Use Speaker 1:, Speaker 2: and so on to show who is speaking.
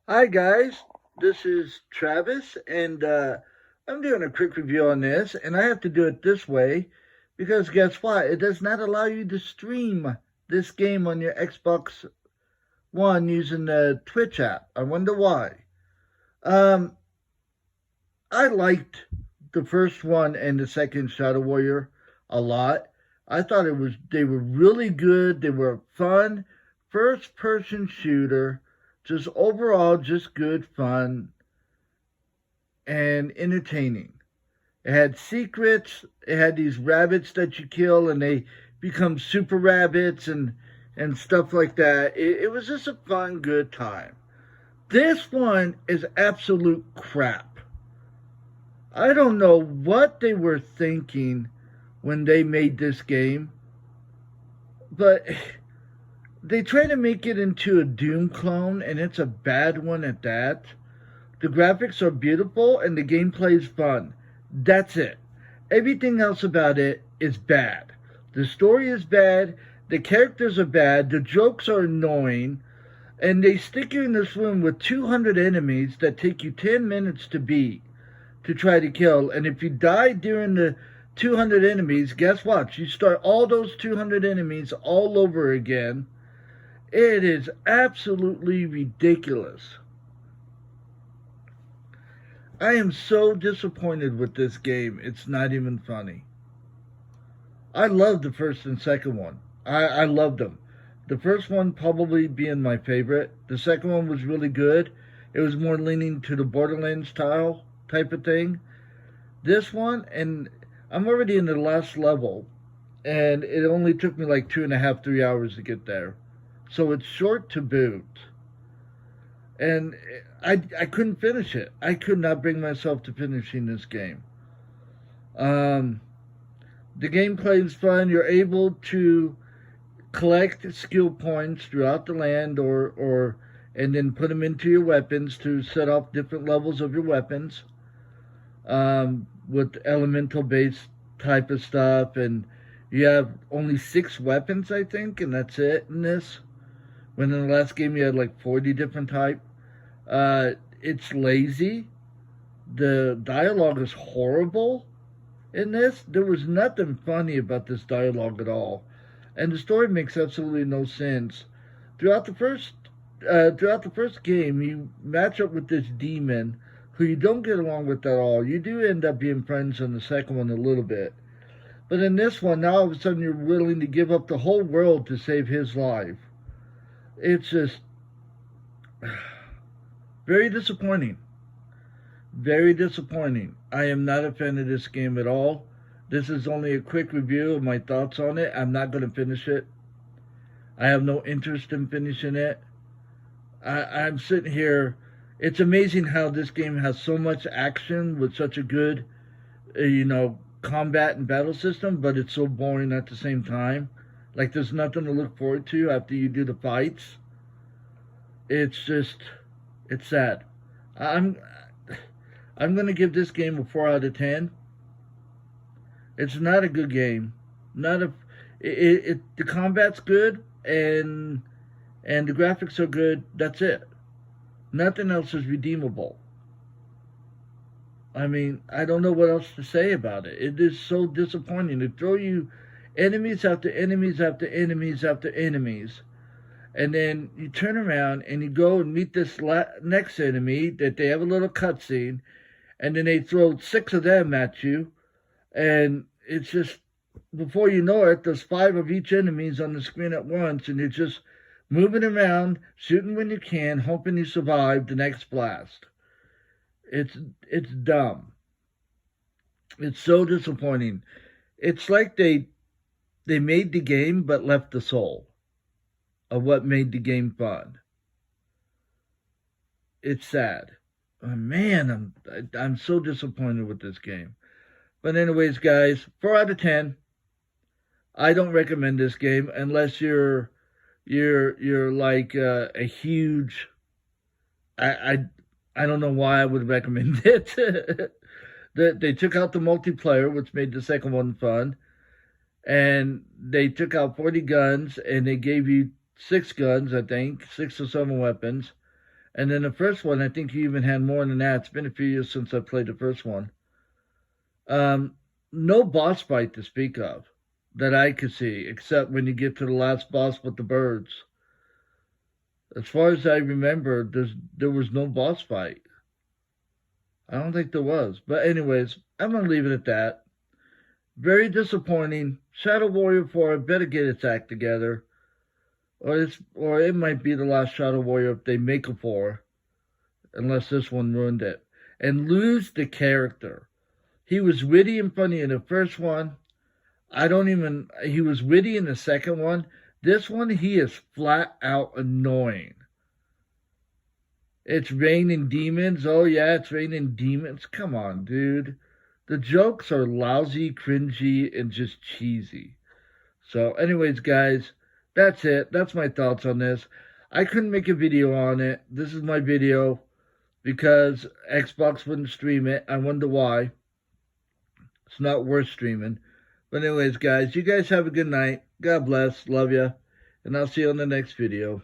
Speaker 1: Hi guys, this is Travis, and I'm doing a quick review on this, and I have to do it this way because guess what? It does not allow you to stream this game on your Xbox One using the Twitch app. I wonder why. Um, I liked the first one and the second Shadow Warrior a lot. I thought they were really good. They were fun, first person shooter, just overall just good fun and entertaining. It had secrets. It had these rabbits that you kill, and they become super rabbits and stuff like that. It was just a fun, good time. This one is absolute crap. I don't know what they were thinking when they made this game, but they try to make it into a Doom clone, and it's a bad one at that. The graphics are beautiful and the gameplay is fun. That's it. Everything else about it is bad. The story is bad, the characters are bad, the jokes are annoying, and they stick you in this room with 200 enemies that take you 10 minutes to beat to try to kill. And if you die during the 200 enemies, guess what? You start all those 200 enemies all over again. It is absolutely ridiculous. I am so disappointed with this game. It's not even funny. I loved the first and second one. I loved them. The first one probably being my favorite. The second one was really good. It was more leaning to the Borderlands style type of thing. This one, and I'm already in the last level, and it only took me like 2.5, 3 hours to get there. So it's short to boot. And I couldn't finish it. I could not bring myself to finishing this game. Um, the gameplay is fun. You're able to collect skill points throughout the land, or and then put them into your weapons to set off different levels of your weapons with elemental based type of stuff. And you have only 6 weapons, I think, and that's it in this. When in the last game you had like 40 different type. It's lazy. The dialogue is horrible in this. There was nothing funny about this dialogue at all, and the story makes absolutely no sense. Throughout the first, throughout the first game, you match up with this demon who you don't get along with at all. You do end up being friends in the second one a little bit, but in this one, now all of a sudden you're willing to give up the whole world to save his life. It's just very disappointing. Very disappointing. I am not a fan of this game at all. This is only a quick review of my thoughts on it. I'm not going to finish it. I have no interest in finishing it. I'm sitting here. It's amazing how this game has so much action with such a good, combat and battle system, but it's so boring at the same time. Like there's nothing to look forward to after you do the fights. It's just, it's sad. I'm I'm gonna give this game a 4 out of 10. It's not a good game. Not a the combat's good and the graphics are good. That's it. Nothing else is redeemable. I mean, I don't know what else to say about it. It is so disappointing to throw you enemies after enemies after enemies after enemies, and then you turn around and you go and meet this next enemy that they have a little cutscene, and then they throw 6 of them at you, and it's just before you know it, there's 5 of each enemies on the screen at once, and you're just moving around, shooting when you can, hoping you survive the next blast. It's it's dumb. It's so disappointing. It's like they made the game but left the soul of what made the game fun. It's sad. Oh, man, I'm so disappointed with this game. But anyways, guys, 4 out of 10. I don't recommend this game unless you're like a huge. I I I don't know why I would recommend it. They took out the multiplayer, which made the second one fun, and they took out 40 guns, and they gave you 6 guns, I think, 6 or 7 weapons, And then the first one, I think you even had more than that. It's been a few years since I played the first one. No boss fight to speak of that I could see, except when you get to the last boss with the birds. As far as I remember, there was no boss fight. I don't think there was. But anyways, I'm going to leave it at that. Very disappointing. Shadow Warrior 4 better get its act together. Or it might be the last Shadow Warrior if they make a 4. Unless this one ruined it. And lose the character. He was witty and funny in the first one. He was witty in the second one. This one, he is flat out annoying. It's raining demons. Oh yeah, it's raining demons. Come on, dude. The jokes are lousy, cringy, and just cheesy. So anyways, guys, that's it. That's my thoughts on this. I couldn't make a video on it. This is my video because Xbox wouldn't stream it. I wonder why. It's not worth streaming. But anyways, guys, you guys have a good night. God bless. Love ya. And I'll see you on the next video.